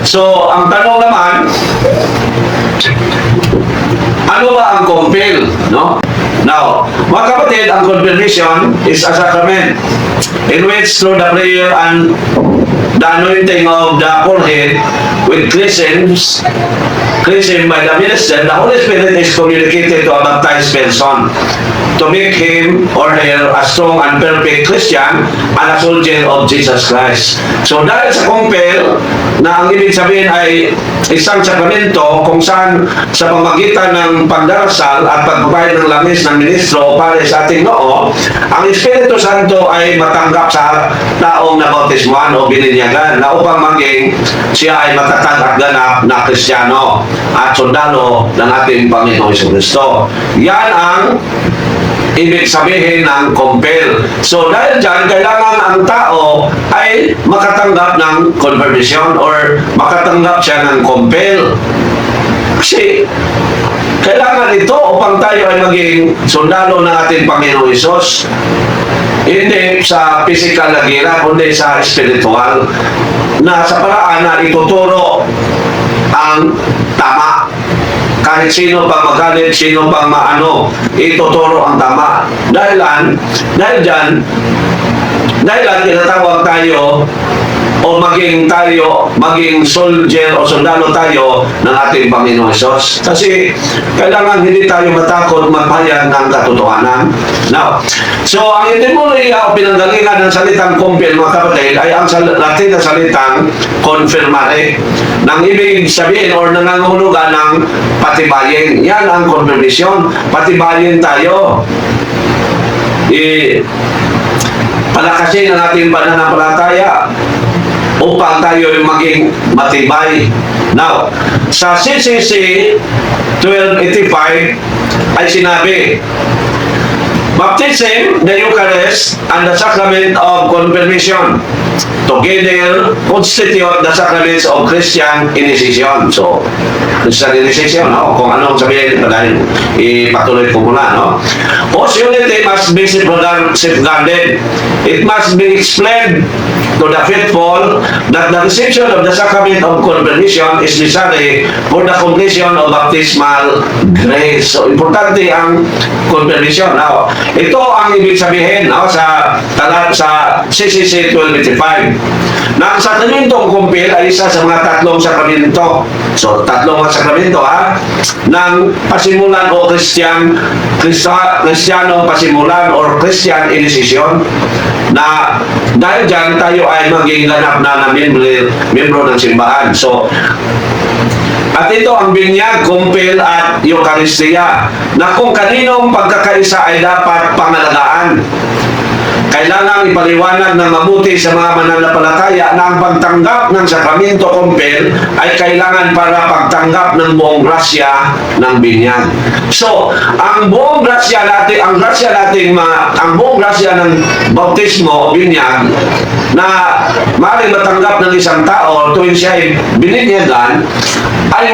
So, ang tanong naman, ano ba ang compel? No? Now, mga kapatid, ang confirmation is a sacrament in which through the prayer and the anointing of the forehead with christened by the minister, the Holy Spirit is communicated to a baptized person to make him or her a strong and perfect Christian and a soldier of Jesus Christ. So dahil sa compel, na ang ibig sabihin ay isang sakramento kung saan sa pamagitan ng pagdarasal at pagbabayad ng langis ng ministro para sa ating noo, ang Espiritu Santo ay matanggap sa taong nabautismuhan o bininyagan na upang maging siya ay matatag at ganap na Kristiyano at sundalo ng ating Panginoong Jesucristo. Yan ang ibig sabihin ng compel. So dahil dyan, kailangan ang tao ay makatanggap ng confirmation or makatanggap siya ng compel. Kasi kailangan ito upang tayo ay maging sundalo ng ating Panginoong Hesus. Hindi sa physical na gira, kundi sa spiritual, na sa paraan na ituturo ang tama. Kahit sino pang magalit, sino pang maano, ituturo ang tama. Dahil dyan, tinatawag tayo o maging soldier o sundalo tayo ng ating Panginoong Hesus. Kasi kailangan hindi tayo matakot magpahayag ng katotohanan. Now, so ang etimolohiya o pinanggalingan ng salitang compel, mga kapatid, ay ang Latin na salitang confirmare, nang ibig sabihin or nangangahulugan ng patibayin. Yan ang confirmation. Patibayin tayo. Palakasin ang ating pananampalataya upang tayo maging matibay. Now, sa CCC 1285 ay sinabi, baptism, the Eucharist, and the sacrament of confirmation together constitute the sacraments of Christian initiation. So, Christian initiation, no? Kung anong sabihin nito dahil ipatuloy ko muna, no? Whose unity must be safeguarded. It must be explained to the faithful that the reception of the sacrament of confirmation is necessary for the completion of baptismal grace. So, importante ang confirmation. Now, ito ang ibig sabihin, no, sa CCC 1285. Na ang sakramentong kumpil ay isa sa mga tatlong sakramento. So, tatlong mga sakramento, ng pasimulan o Kristiyano pasimulan or Christian initiation, na dahil dyan tayo ay maging ganap na membro ng simbahan. So, at ito ang binyag, kumpil at Eucharistia, na kung kaninong pagkakaisa ay dapat pangalagaan. Kailangan ipaliwanag na mabuti sa mga mananampalataya na ang pagtanggap ng sakramento kumpil ay kailangan para pagtanggap ng buong grasya ng binyag. So, ang buong grasya natin, ang buong grasya ng bautismo o binyag na maaaring matanggap ng isang tao tuwing siya ay bininyagan, ay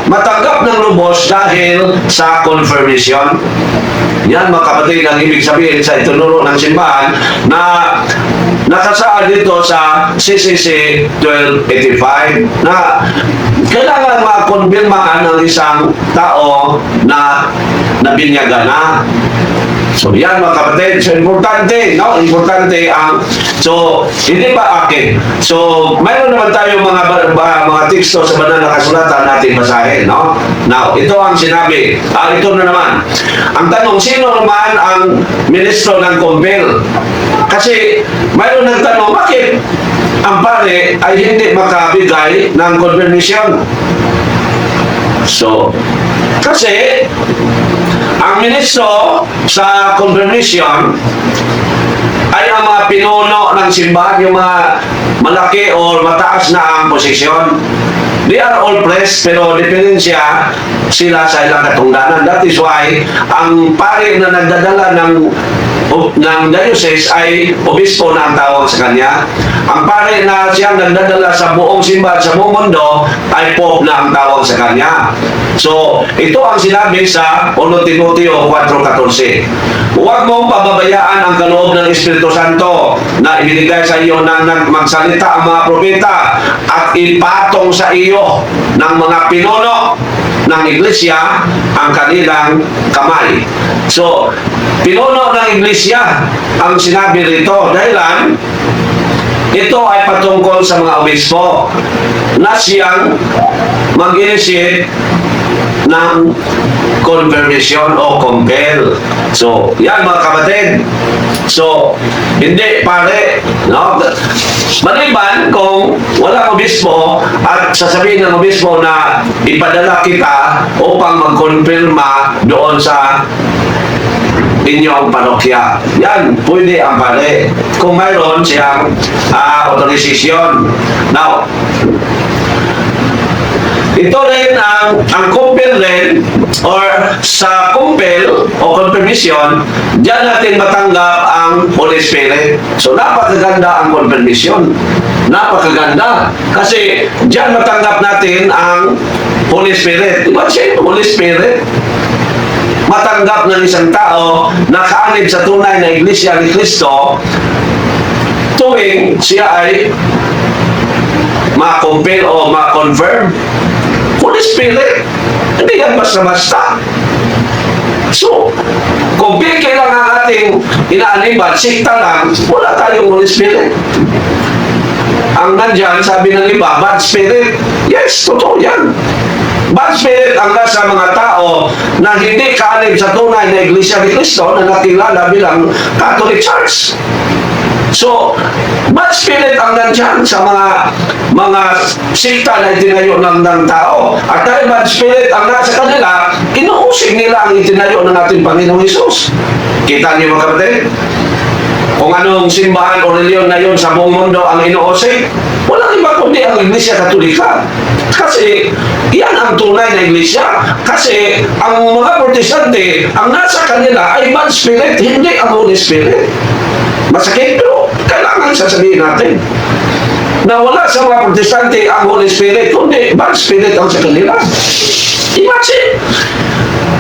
matanggap ng lubos dahil sa confirmation. Yan, mga kapatid, ang ibig sabihin sa itinuro ng simbahan na nakasaad dito sa CCC 1285 na kailangan makonbirmahan ng isang tao na nabinyagan na. So, yan, mga kapatid. So, importante, no? Importante ang... So, hindi pa akin. So, mayroon naman tayo mga teksto sa banal na kasulatan natin basahin, no? Now, ito ang sinabi. Ito na naman. Ang tanong, sino naman ang ministro ng kumpil? Kasi, mayroon nagtanong, bakit ang pare ay hindi makabigay ng confirmation? So, kasi, ang ministro sa confirmation ay ang mga pinuno ng simbahan, yung mga malaki o mataas na ang posisyon. They are all priests, pero diferensya sila sa ilang katungdanan. That is why, ang pare na nagdadala ng ng diocese ay obispo na ang tawag sa kanya. Ang pare na siyang nagdadala sa buong simbahan sa buong mundo ay pope na ang tawag sa kanya. So, ito ang sinabi sa 1 Timoteo 4:14. Huwag mong pababayaan ang kaloob ng Espiritu Santo na ibinigay sa iyo nang magsalita ang mga propeta at ipatong sa iyo ng mga pinuno ng iglesia ang kanilang kamay. So, pinuno ng iglesia ang sinabi rito dahilan ito ay patungkol sa mga obispo na siyang mag-initiate ng confirmation o compel. So, yan mga kapatid. So, hindi pare, no? Maliban kung walang obispo at sasabihin ng obispo na ipadala kita upang magkonfirma doon sa inyong parokya. Yan, pwede ang pare. Kung mayroon siyang authorization. Now, ito rin ang compel rin or sa compel o confirmation, diyan natin matanggap ang Holy Spirit. So, napakaganda ang confirmation. Napakaganda. Kasi diyan matanggap natin ang Holy Spirit. Diba siya yung Holy Spirit? Matanggap ng isang tao na kaanib sa tunay na Iglesia ni Cristo tuwing siya ay ma-compel o ma-confirm. Holy Spirit, hindi yan basta-basta. So, kung bigay lang ang ating inaaniban, sikta lang, wala tayong Holy Spirit. Ang nandyan, sabi ng iba, bad spirit. Yes, totoo yan. Bad spirit ang nasa mga tao na hindi kaanib sa tunay na Iglesia ni Cristo na nakilala bilang Catholic Church. So, bad spirit ang nandyan sa mga sikta na itinayo ng tao. At dahil bad spirit ang nasa kanila, inuusig nila ang itinayo ng ating Panginoong Hesus. Kita niyo mga kapatid? Kung anong simbahan o reliyon na yun sa buong mundo ang inuusig, walang iba kundi ang Iglesia Katolika. Kasi yan ang tunay na Iglesia. Kasi ang mga protestante, ang nasa kanila ay bad spirit, hindi ang Holy Spirit. Masakit, pero kailangan sasabihin natin na wala sa mga protestante ang Holy Spirit, kundi bad spirit ang sa kanila. Imagine,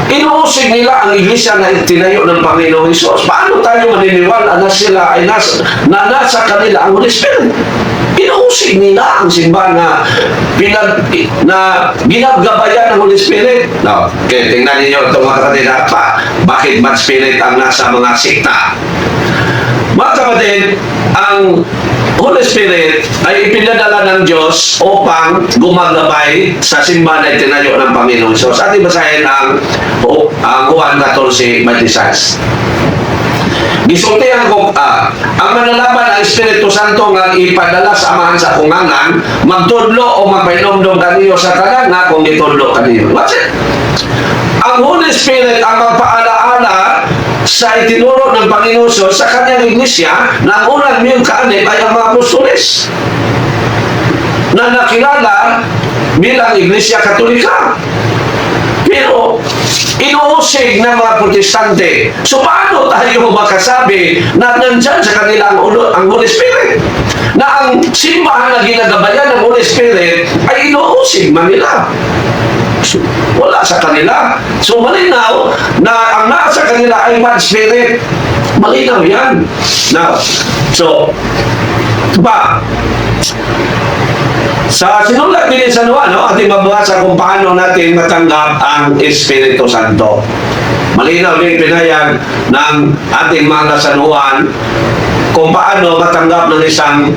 inuusig nila ang iglesia na tinayo ng Panginoong Hesus. Paano tayo maniniwala na sila ay nasa kanila ang Holy Spirit? Inuusig nila ang simbahan na ginagabayan ng Holy Spirit. No, okay, tingnan ninyo itong mga kapatid bakit bad spirit ang nasa mga sikta. Mga kapatid, ang Holy Spirit ay ipinadala ng Diyos upang gumagabay sa simbahan na itinayo ng Panginoon Hesus. Ating basahin ang Juan 14:26. Gisultihan ko, ang manalaban ang Espiritu Santo nga ipadala sa amahan sa kungangan, magtudlo o magpainomdom kaniyo sa tanan nga kung itudlo kaniyo. What's it? Ang Holy Spirit ang magpaalaala sa itinuro ng Panginoon Hesus sa kanyang iglesia na ang unang miyong kaanib ay ang mga apostoles na nakilala bilang Iglesia Katolika. Pero inuusig ng mga protestante. So paano tayo makasabi na nandyan sa kanila ang Holy Spirit? Na ang simbahan na ginagabayan ng Holy Spirit ay inuusig man nila. So, wala sa kanila. So malinaw na ang nasa kanila ay bad spirit. Malinaw yan. Now, so, sa sinulat din sa Juan, ating mabasa kung paano natin matanggap ang Espiritu Santo. Malinaw din pinayag ng ating mga San Juan kung paano matanggap ng isang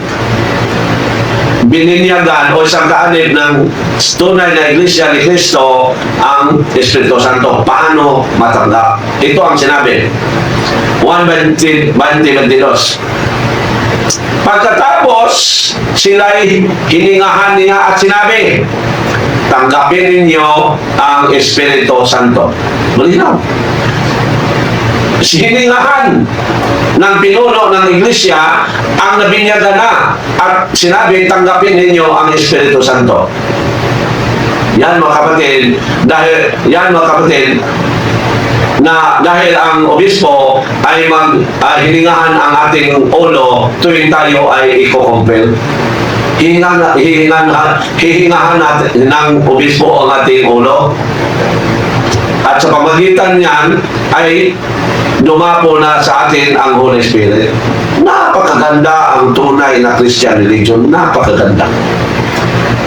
bininyagan o isang kaanib ng tunay na Iglesia ni Cristo ang Espiritu Santo. Paano matanggap? Ito ang sinabi. 1:22. Pagkatapos, sila'y hiningahan niya at sinabi, tanggapin ninyo ang Espiritu Santo. Malinaw. Hiningahan ng pinuno ng iglesia ang nabinyagan na at sinabi, tanggapin ninyo ang Espiritu Santo. Yan mga kapatid, na dahil ang obispo ay hiningahan ang ating ulo tuwing tayo ay iko-compel. Hihingahan natin ng obispo ang ating ulo. At sa pamagitan niyan ay dumapo na sa atin ang Holy Spirit. Napakaganda ang tunay na Christian religion. Napakaganda.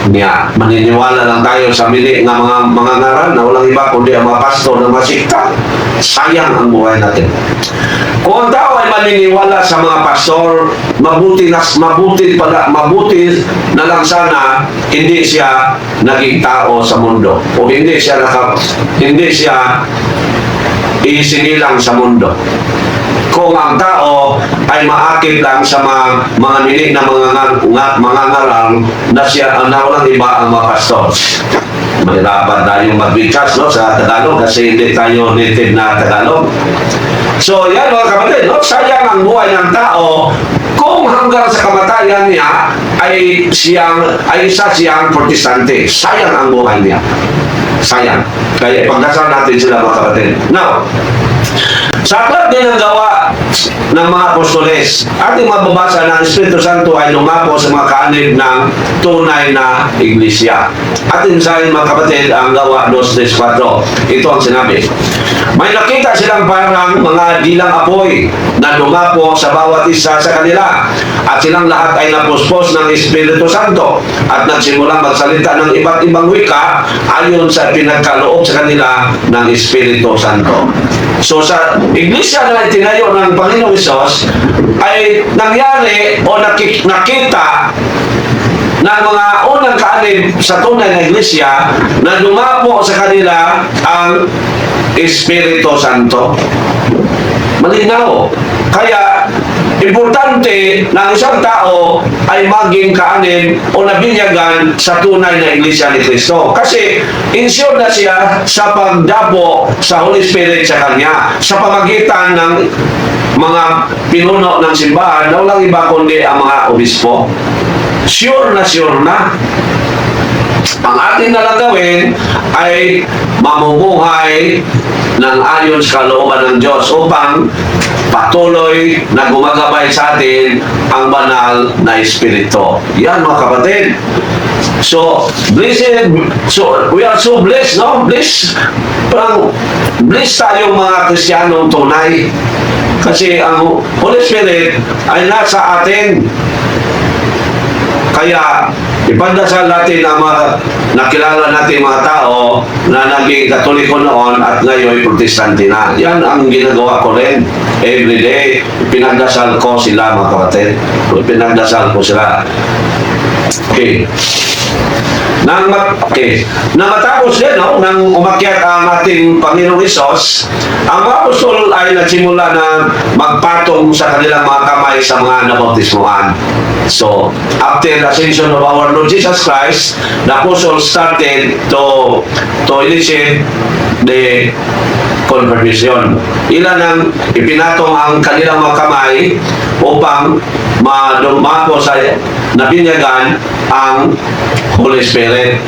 Niya, maniniwala lang tayo sa mili ng mga ngaral na walang iba kundi ang mga pastor ng masikta. Sayang ang buhay natin. Kung ang tao ay maniniwala sa mga pastor, mabuti na lang sana hindi siya naging tao sa mundo o hindi siya isinilang sa mundo. Kung ang tao ay maakit lang sa mga mili na mga ngaral na walang iba ang mga pastor. Mahirapan tayong magbigkas sa Tagalog kasi hindi tayo native na Tagalog. So yan mga kapatid, sayang ang buhay ng tao kung hanggang sa kamatayan niya ay isa siyang protestante. Sayang ang buhay niya. Sayang. Kaya pagdasal natin sila mga kapatid. Now, sapat din ang gawa ng mga apostoles. Ating mababasa na ang Espiritu Santo ay lumapo sa mga kaanib ng tunay na iglesia. Ating sahin mga kapatid ang gawa 2:4. Ito ang sinabi. May nakita silang parang mga dilang apoy na lumapo sa bawat isa sa kanila. At silang lahat ay napuspos ng Espiritu Santo at nagsimulang magsalita ng iba't ibang wika ayon sa pinagkaloob sa kanila ng Espiritu Santo. So sa iglesia na itinayo ng Panginoong Hesus ay nangyari o nakita ng mga unang kaanib sa tunay na iglesia na dumapo sa kanila ang Espiritu Santo. Malinaw. Kaya importante na isang tao ay maging kaanib o nabinyagan sa tunay na iglesia ni Kristo. Kasi insure na siya sa pagdabo sa Holy Spirit sa Kanya sa pamagitan ng mga pinuno ng simbahan na walang iba kundi ang mga obispo. Sure na sure na. Ang atin na lang gawin ay mamumuhay ng ayon sa kalooban ng Diyos upang patuloy na gumagabay sa atin ang banal na Espiritu. Yan mga kapatid. So, blessed, we are so blessed, no? Blessed tayong mga Kristiyanong tunay. Kasi ang Holy Spirit ay nasa atin. Kaya, ipagdasal natin ang mga nakilala natin mga tao na naging Katoliko noon at ngayon Protestante na. Yan ang ginagawa ko rin. Every day, pinagdasal ko sila mga kapatid. Pinagdasal ko sila. Okay. Nang matapos din, nang umakyat ang ating Panginoong Hesus, ang mga apostol ay nagsimula na magpatong sa kanilang mga kamay sa mga nabautismuhan. So, after the ascension of our Lord Jesus Christ, the apostles started to initiate the confirmation. Ilan ang ipinatong ang kanilang mga kamay upang dumapo sa nabinyagan ang Holy Spirit.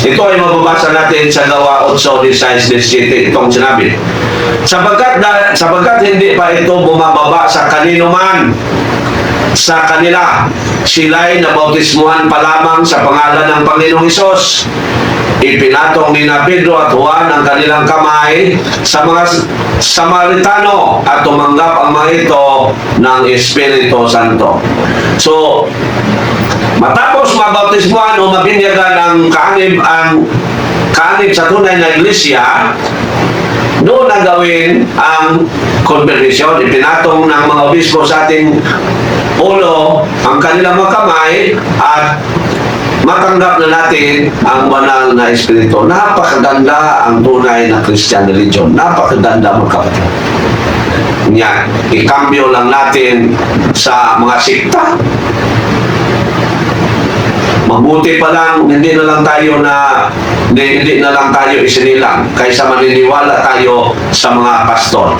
Ito ay mababasa natin sa Gawa 8:16-17. Itong sinabi. Sapagkat hindi pa ito bumababa sa kanino man sa kanila, sila'y nabautismuhan pa lamang sa pangalan ng Panginoong Hesus. Ipinatong ni Pedro at Juan ang kanilang kamay sa mga Samaritano at tumanggap ang mga ito ng Espiritu Santo. So, matapos mabautismuhan o mabinyagan ang kaanib sa tunay na iglesia, doon na gawin ang confirmation. Ipinatong ng mga obispo sa ating ulo ang kanilang mga kamay at matanggap na natin ang banal na Espiritu. Napakaganda ang tunay na Christian religion. Napakaganda mga kapatid. Yan, ikambyo lang natin sa mga sikta. Mabuti pa lang, hindi na lang tayo isinilang kaysa maniniwala tayo sa mga pastor.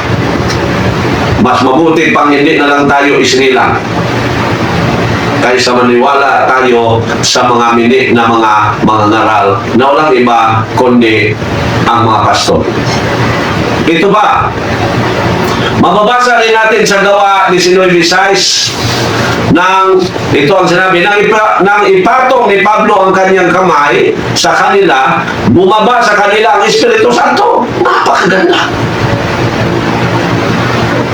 Mas mabuti pang hindi na lang tayo isinilang kaysa maniwala tayo sa mga mini na mga ngaral na walang iba kundi ang mga pastor. Ito ba? Mababasa rin natin sa gawa ni 19:6 nang ito ang sinabi, nang ipatong ni Pablo ang kanyang kamay sa kanila, bumaba sa kanila ang Espiritu Santo. Napakaganda.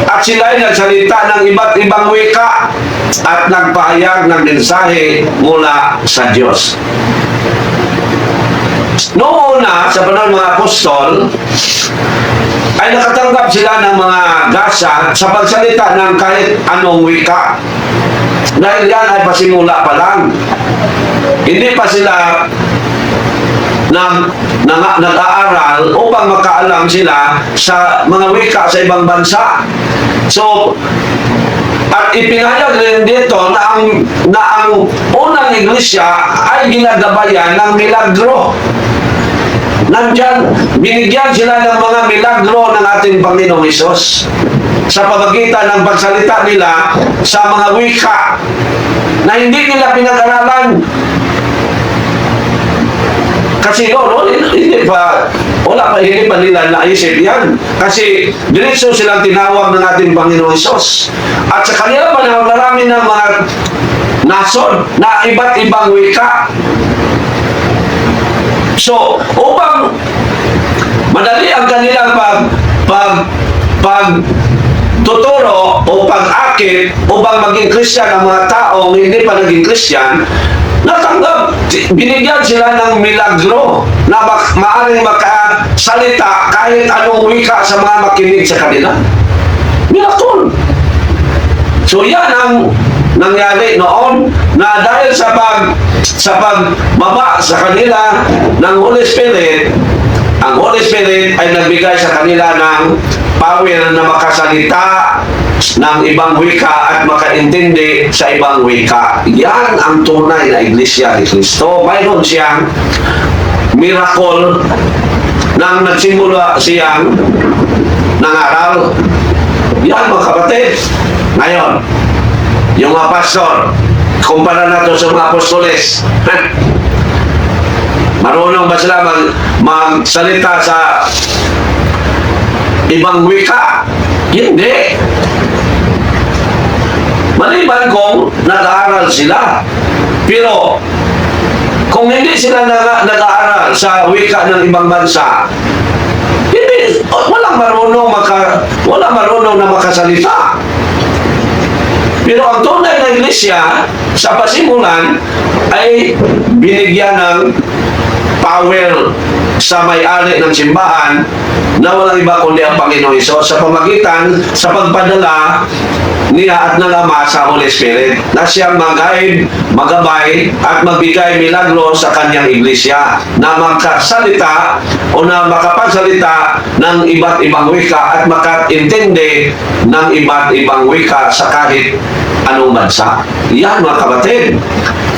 At sila ay nagsalita ng iba't ibang wika at nagpahayag ng mensahe mula sa Diyos. Noong una, sa panahon ng mga apostol, ay nakatanggap sila ng mga gasa sa pagsalita ng kahit anong wika. Dahil yan ay pasimula pa lang. Hindi pa sila nag-aaral upang makaalam sila sa mga wika sa ibang bansa. So, at ipinahayag rin dito na ang unang iglesia ay ginagabayan ng milagro. Nandyan, binigyan sila ng mga milagro ng ating Panginoong Hesus sa pamagitan ng pagsalita nila sa mga wika na hindi nila pinag-aralan. Kasi hindi pa nila naisip yan. Kasi diretso silang tinawag ng ating Panginoong Hesus. At sa kanila panahon, marami ng mga nason na iba't ibang wika. So, upang madali ang kanilang pagtuturo o pag-akit upang maging Christian ang mga taong hindi pa naging Christian, binigyan sila ng milagro na maaaring makasalita kahit anong wika sa mga makinig sa kanila. Miracle. So yan ang nangyari noon na dahil sa pagbaba sa kanila ng Holy Spirit, ang Holy Spirit ay nagbigay sa kanila ng power na makasalita ng ibang wika at makaintindi sa ibang wika. Yan ang tunay na Iglesia ni Cristo. Mayroon siyang miracle nang nagsimula siyang nangaral. Yan mga kapatid. Ngayon, yung mga pastor, kumpara natin sa mga apostoles. Marunong ba sila magsalita sa ibang wika? Hindi. Maliban kung nag-aaral sila. Pero kung hindi sila nag-aaral sa wika ng ibang bansa, hindi, walang marunong na makasalita. Pero ang tunay na iglesia sa pasimulan ay binigyan ng power sa may-ari ng simbahan na walang iba kundi ang Panginoong Hesus sa pamagitan sa pagpadala niya at ng Ama sa Holy Spirit na siyang mag-guide, magabay at magbigay milagro sa kanyang iglesia na makasalita o na makapagsalita ng iba't ibang wika at makaintindi ng iba't ibang wika sa kahit anong bansa. Yan mga kapatid.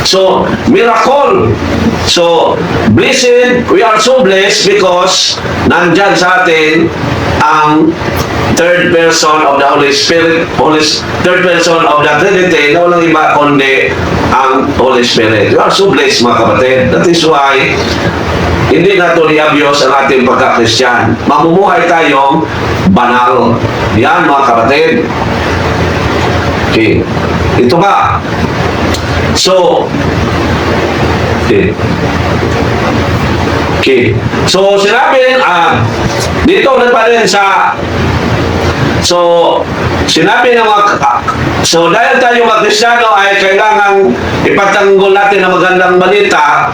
So, miracle. So, blessed, we are so blessed because nandyan sa atin ang third person of the Holy Spirit, third person of the Trinity, na walang iba kundi ang Holy Spirit. We are so blessed mga kapatid. That is why hindi natin i-abuse ang ating pagka-Christian. Mamumuhay tayong banal. Yan mga kapatid. Okay. Ito ba? So, okay. Okay. So, sinabi, dito na pa rin sa, so, sinabi ng mga, so, dahil tayo mga Kristiyano ay kailangan ipatanggol natin ang magandang balita,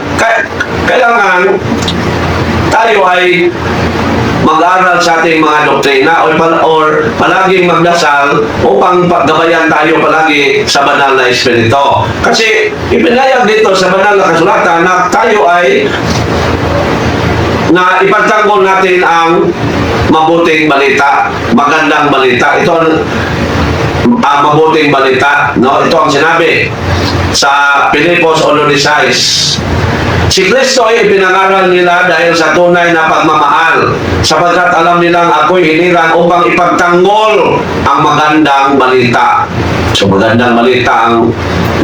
kailangan tayo ay mag-aral sa ating mga doktrina or palaging magdasal upang gabayan tayo palagi sa banal na Espiritu. Kasi ipinayag dito sa banal na kasulatan na tayo ay na ipagtanggol natin ang mabuting balita, magandang balita. Ito ang mabuting balita, no? Ito ang sinabi sa Pilipos 1:16. Si Kristo ay ipinangaral nila dahil sa tunay na pagmamahal, sapagkat alam nilang ako'y hinirang upang ipagtanggol ang magandang balita. So magandang balita ang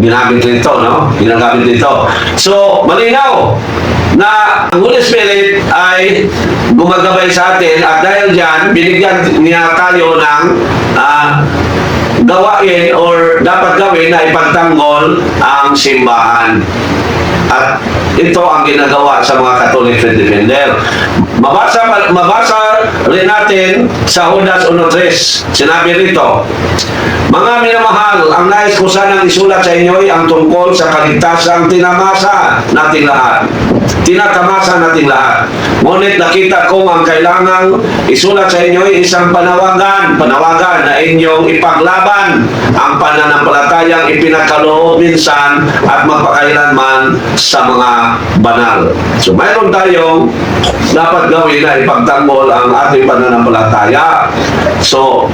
ginamit nito, no? Ginagamit nito. So, malinaw na ang Holy Spirit ay gumagabay sa atin at dahil dyan, binigyan niya tayo ng gawain or dapat gawin na ipagtanggol ang simbahan. At ito ang ginagawa sa mga Catholic Faith Defender. Mabasa rin natin sa Judas 1:3. Sinabi rito, mga minamahal, ang nais ko sanang isulat sa inyo ay ang tungkol sa kaligtasang tinatamasa nating lahat. Ngunit nakita kong ang kailangang isulat sa inyo ay isang panawagan na inyong ipaglaban ang pananampalatayang ipinagkaloob minsan at magpakailanman sa mga banal. So mayroon tayong dapat gawin na ipagtanggol ang ating pananampalataya. So,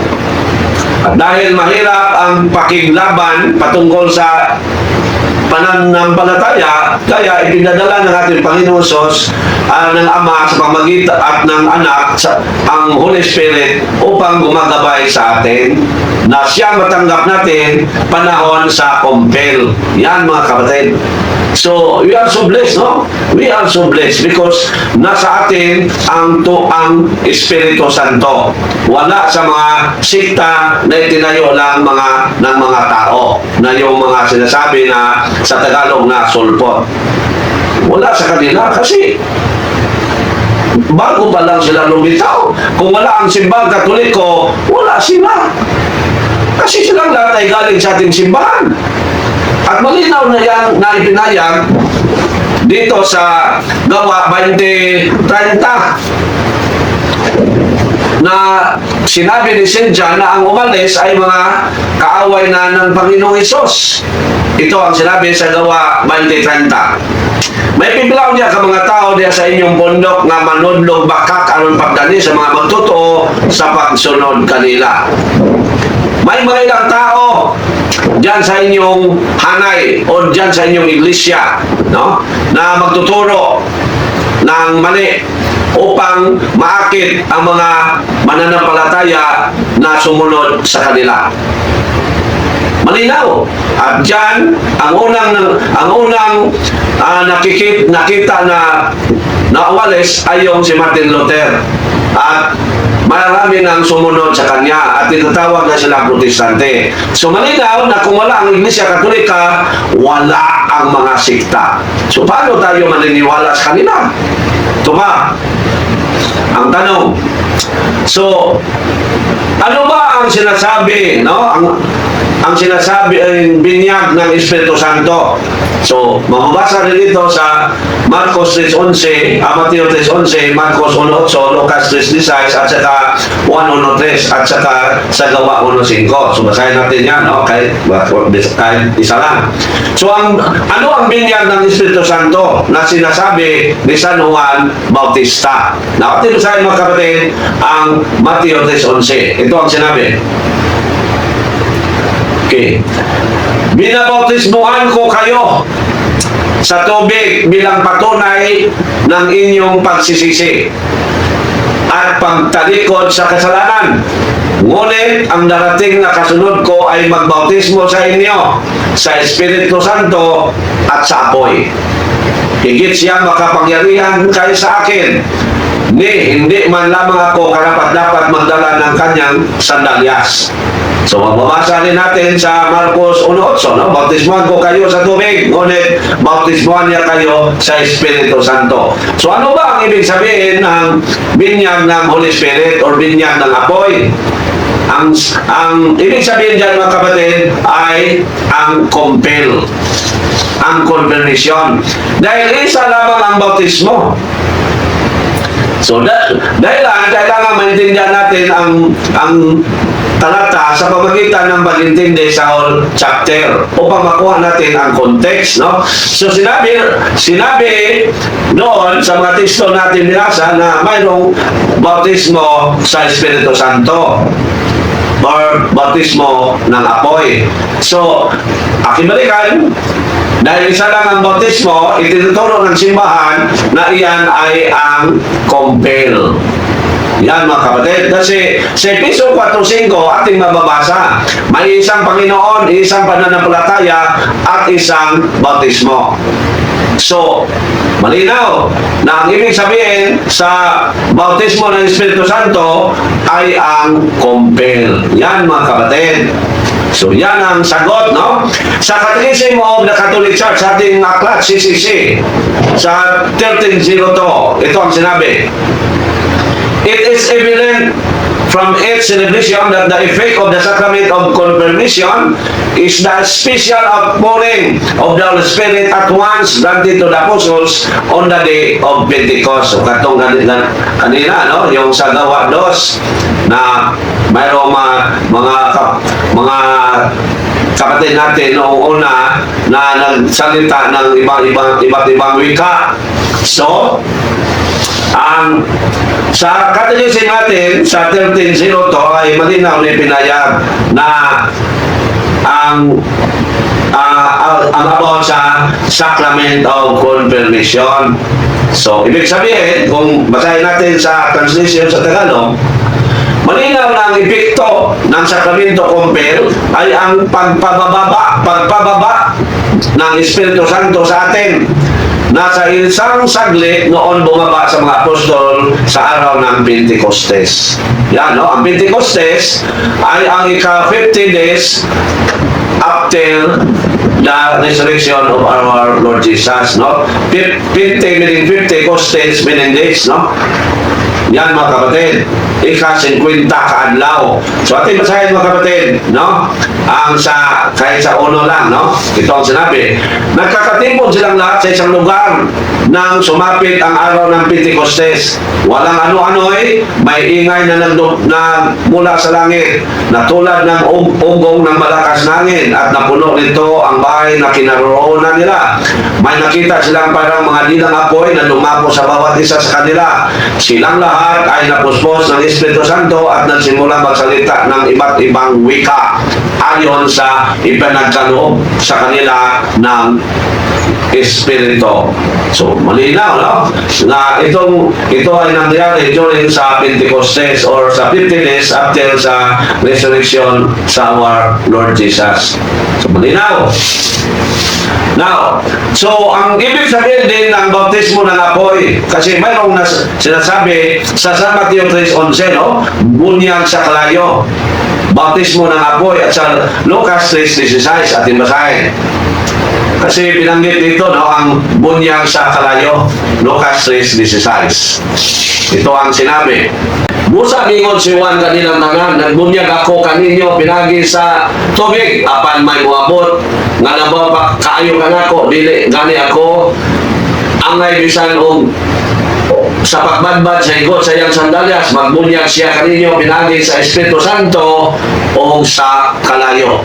dahil mahirap ang pakiglaban patungkol sa pananampalataya, kaya ipinadala ng ating Panginoon Sos ng Ama sa pamamagitan at ng Anak ang Holy Spirit upang gumagabay sa atin na siya matanggap natin panahon sa compel. Yan mga kapatid. So, we are so blessed, no? We are so blessed because nasa atin ang Espiritu Santo. Wala sa mga sikta na itinayo ng mga tao na yung mga sinasabi na sa Tagalog na sulpot. Wala sa kanila kasi bago pa lang sila lumitaw. Kung wala ang simbang Katoliko, wala sila. Kasi silang lahat ay galing sa ating simbahan. At malinaw na yan na ipinayag dito sa Gawa 20:30 na sinabi ni Cynthia na ang umalis ay mga kaaway na ng Panginoong Hesus. Ito ang sinabi sa Gawa 20:30. May pibilaw niya ka mga tao diya sa inyong bundok nga manudlog bakak aron pagdani sa mga magtotoo sa pagsunod kanila. May mga ilang tao diyan sa inyong hanay o diyan sa inyong iglesia, no? Na magtuturo ng mali upang maakit ang mga mananampalataya na sumunod sa kanila. Malinaw. At diyan ang unang nakita na umalis ay yung si Martin Luther. At marami nang sumunod sa kanya at tinatawag na sila protestante. So malinaw na kung wala ang Iglesia Katolika, wala ang mga sikta. So paano tayo maniniwala sa kanila? Ito ba ang tanong? So, ano ba ang sinasabi, no? Ang sinasabi ay binyag ng Espiritu Santo. So, mababasa rin dito sa Marcos 3:11, Mateo 3:11, Marcos 1:8, Lucas 3:16, at saka 1:1:3, at saka sa Gawa 1:5. So, basahin natin yan, no? Kahit isa lang. So, ano ang binyag ng Espiritu Santo na sinasabi ni San Juan Bautista? Natin basahin mga kapatid ang Mateo 3:11. Ito ang sinabi. Okay. Binabautismuhan ko kayo sa tubig bilang patunay ng inyong pagsisisi at pagtalikod sa kasalanan. Ngunit ang darating na kasunod ko ay magbautismo sa inyo sa Espiritu Santo at sa apoy. Higit siya makapangyarihan kaysa akin, hindi man lamang ako karapat-dapat magdala ng kanyang sandalyas. So, mababasa rin natin sa Marcos 1:8, no? Bautismuhan ko kayo sa tubig, ngunit bautismuhan niya kayo sa Espiritu Santo. So, ano ba ang ibig sabihin ng binyag ng Holy Spirit or binyag ng apoy? Ang ibig sabihin dyan mga kapatid ay ang compel, ang confirmation. Dahil isa lamang ang bautismo. So, dahil kailangan maintindihan natin ang talata sa pamagitan ng pag-intindi sa whole chapter upang makuha natin ang context, no? So, sinabi doon sa mga teksto natin binasa na mayroong bautismo sa Espiritu Santo or bautismo ng apoy. So, aking balikan, dahil isa lang ang bautismo, itinuturo ng simbahan na iyan ay ang compel. Yan mga kapatid. Kasi sa Episo 4:5 ating mababasa, may isang Panginoon, isang pananampalataya, at isang bautismo. So, malinaw na ang ibig sabihin sa bautismo ng Espiritu Santo ay ang compel. Yan mga kapatid. So, yan ang sagot, no? Sa Catechism of the Catholic Church, sa ating aklat, CCC, sa 1302, ito ang sinabi. It is evident from its celebration that the effect of the sacrament of confirmation is the special outpouring of the Holy Spirit at once granted to the apostles on the day of Pentecost. So, katong kanina, no? Yung sa Gawa 2 na mayroong mga kapatid natin noong una na nagsalita ng iba't ibang wika. So, sa Catechism natin, sa 1302 ay malinaw na pinayag na ang about sa Sacrament of Confirmation. So, ibig sabihin, kung basahin natin sa translation sa Tagalog, malinaw na ang epekto ng Sakramento Compel ay ang pagpababa ng Espiritu Santo sa atin na sa isang saglit noon bumaba sa mga apostol sa araw ng Pentecostes. Yan, no? Ang Pentecostes ay ang ika-50 days after the resurrection of our Lord Jesus, no? 50 meaning 50, Costes meaning days, no? Yan mga kapatid, ika-50 kaadlaw. So ating basahin mga kapatid, no? Kahit sa uno lang, no? Ito ang sinabi. Nagkakatipon silang lahat sa isang lugar nang sumapit ang araw ng Pentecostes. Walang ano-ano'y may ingay na mula sa langit na tulad ng ugong ng malakas na hangin at napuno nito ang bahay na kinaroroonan nila. May nakita silang parang mga dilang apoy na lumapo sa bawat isa sa kanila. Silang lahat ay napuspos ng Espiritu Santo at nagsimula magsalita ng iba't ibang wika ayon sa ipinagkaloob sa kanila ng Espiritu. So, malinaw, no? Na ito ay nangyari during sa Pentecostes or sa 50 days after sa resurrection sa our Lord Jesus. So, malinaw. Now, so, ang ibig sabihin din ng bautismo ng apoy, kasi mayroong sinasabi sa San Mateo 3:11, no? Bunyag sa kalayo. Bautismo ng apoy at sa Lucas 3:16 ating basahin. Kasi binanggit dito, no, ang bunyag sa kalayo, Lucas 3:16. Ito ang sinabi. Musa mingon si Juan kanilang mga, nagbunyag ako kaninyo pinagi sa tubig, apan may muabot, nga nabaw pa kaayo ka nako, dili gani ako, angay bisan og sa pagbadbad sa higot sa iyang sandalyas, magbunyag siya kaninyo pinagi sa Espiritu Santo o sa kalayo.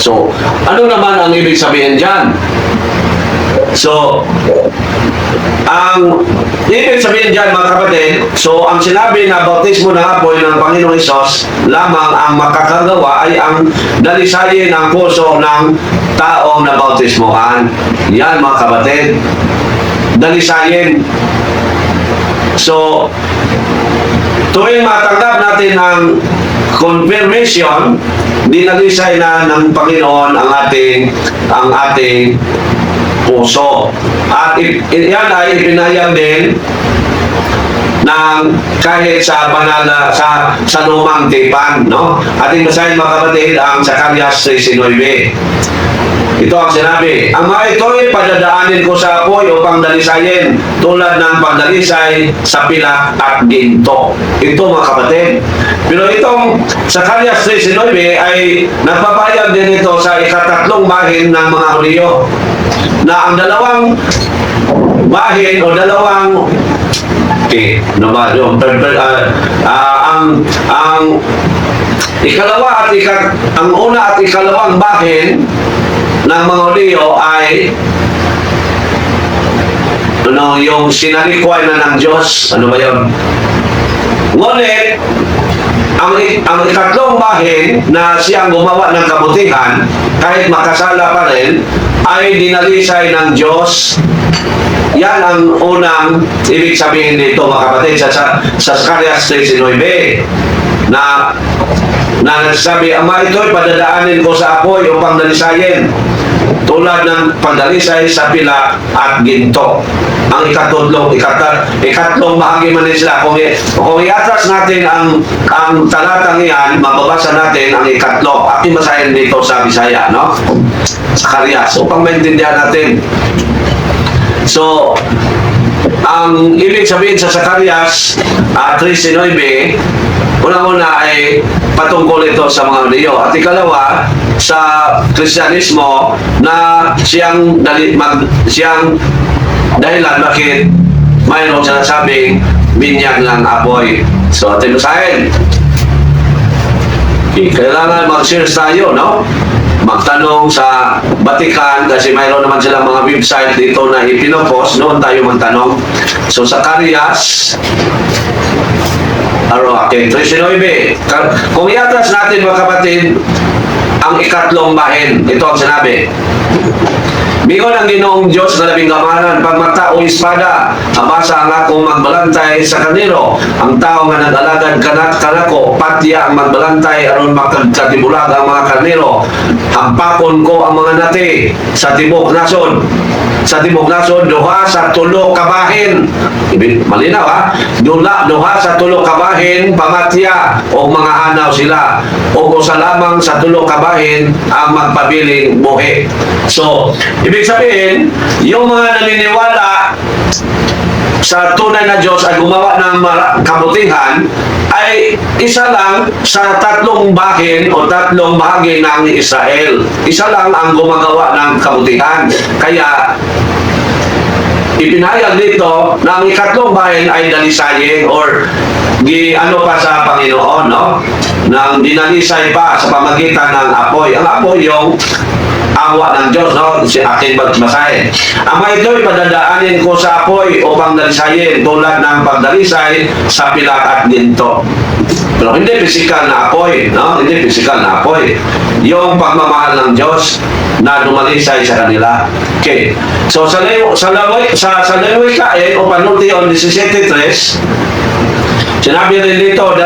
So, ano naman ang ibig sabihin dyan? So, ang ibig sabihin dyan mga kapatid, so ang sinabi na bautismo ng apoy ng Panginoong Hesus, lamang ang makakagawa ay ang dalisayin ng puso ng taong na bautismohan. Yan mga kapatid, dalisayin. So, tuwing matanggap natin ang confirmation, dinalisay na ng Panginoon ang ating puso. At yan ay ipinayag din ng kahit sa banal na sa lumang tipan, no? Ating basahin mga kapatid ang Zacarias 3:9. Ito ang sinabi, ang mga ito ay padadaanin ko sa apoy upang dalisayin tulad ng pagdalisay sa pilak at ginto. Ito mga kapatid. Pero itong Zacarias 3:9 ay nagpapayag din ito sa ikatatlong bahin ng mga Hudyo na ang dalawang bahin o dalawang ang ikalawa at ang una at ikalawang bahin ng mga Hudyo ay yung sinalikway na ng Diyos. Ano ba yun? Ngunit ang ikatlong bahin na siyang gumawa ng kabutihan kahit makasala pa rin ay dinalisay ng Diyos. yan ang unang ibig sabihin dito mga kapatid sa Zacarias 13:9 na nagsasabi, Ama, ito'y padadaanin ko sa apoy upang dalisayin tulad ng pagdalisay sa pila at ginto. Ang ikatlong bahagi man din sila. Kung i-atras natin ang talatang iyan, mababasa natin ang ikatlo. Aking basahin dito sa Bisaya, no? Zacarias, upang maintindihan natin. So, ang ibig sabihin sa Zacarias 13:9, unang-una ay patungkol ito sa mga Hudyo. At ikalawa, sa Kristyanismo na siyang dahilan bakit mayroong sinasabing binyag ng apoy. So, ating basahin. Kailangan mag-search tayo, no? Magtanong sa Vatican kasi mayroon naman silang mga website dito na ipinopost. Noon tayo magtanong. So, Zacarias okay, 13:9. Kung iatras natin mga kapatid, ang ikatlong bahin, ito ang sinabi. Mingon ang Ginoong Diyos na labing gamanan, pagmata o espada, abasa ang akong magbalantay sa kaniro. Ang tao nga nag-alagad kanako, patya ang magbalantay aron makagkatibulag ang mga kaniro. Hampakon ko ang mga nati sa tibok nason. Sa tibok nason, duha sa tulo kabahin. Malinaw ha? Duha sa tulo kabahin, pamatya o mga hanaw sila. O sa lamang sa tulo kabahin ang magpabiling buhi. So, ibig sabihin, yung mga naniniwala sa tunay na Diyos ay gumawa ng kabutihan ay isa lang sa tatlong bahin o tatlong bahagi ng Israel. Isa lang ang gumagawa ng kabutihan. Kaya ipinahayag dito na ang ikatlong bahin ay dalisayin or pa sa Panginoon, no? Nang dinalisay pa sa pamagitan ng apoy. Ang apoy yung awa ng Diyos, no? Si aking magbasahin. Ama, ito'y padadaanin ko sa apoy upang dalisayin tulad ng pagdalisay sa pilat at ginto. Pero hindi physical na apoy, no? Hindi physical na apoy. Yung pagmamahal ng Diyos na dumalisay sa kanila. Okay. So sa Lewikain o Panultiyon 17:3, sinabi rin dito,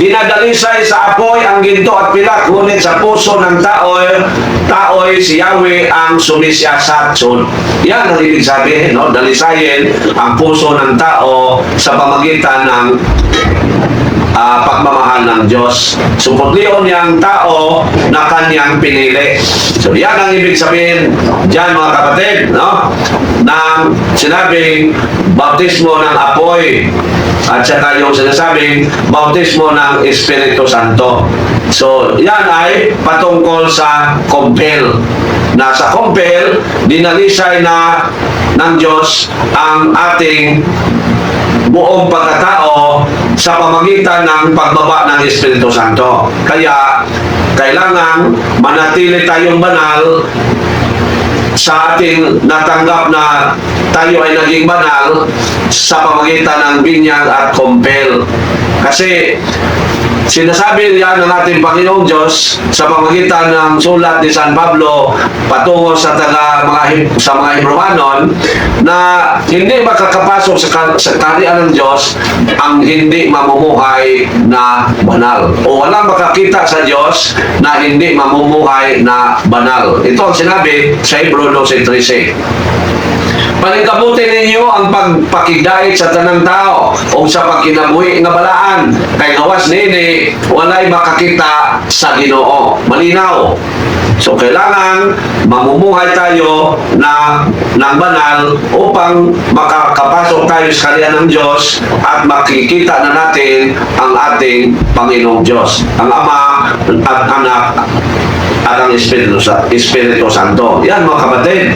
dinadalisay sa apoy ang ginto at pilat, ngunit sa puso ng tao'y si Yahweh ang sumisyasat. So, yan ang ibig sabihin, no? Dalisayin ang puso ng tao sa pamagitan ng pagmamahal ng Diyos. Supotlion niyang tao na kanyang pinili. So, yan ang ibig sabihin dyan mga kapatid, no? Nang sinabing bautismo ng apoy at saka yung sinasabing bautismo ng Espiritu Santo. So, yan ay patungkol sa compel. Na sa compel, dinalisay na ng Diyos ang ating buong pagkatao sa pamagitan ng pagbaba ng Espiritu Santo. Kaya, kailangan manatili tayong banal sa ating natanggap na tayo ay naging banal sa pamagitan ng binyag at compel. Kasi sinasabi yan ng ating Panginoong Diyos sa pamagitan ng sulat ni San Pablo patungo sa mga Hebrewanon na hindi makakapasok sa kaharian ng Diyos ang hindi mamumuhay na banal. O walang makakita sa Diyos na hindi mamumuhay na banal. Ito ang sinabi sa Hebrew 12:13. Paningkabutin ninyo ang pagpakigdait sa tanang tao o sa pagkinabuhi nga balaan kay gawas nini walay makakita sa Ginoo. Malinaw. So kailangan mamumuhay tayo ng banal upang makakapasok tayo sa kaharian ng Diyos at makikita na natin ang ating Panginoong Diyos, ang Ama at Anak at ang Espiritu Santo. Yan mga kapatid.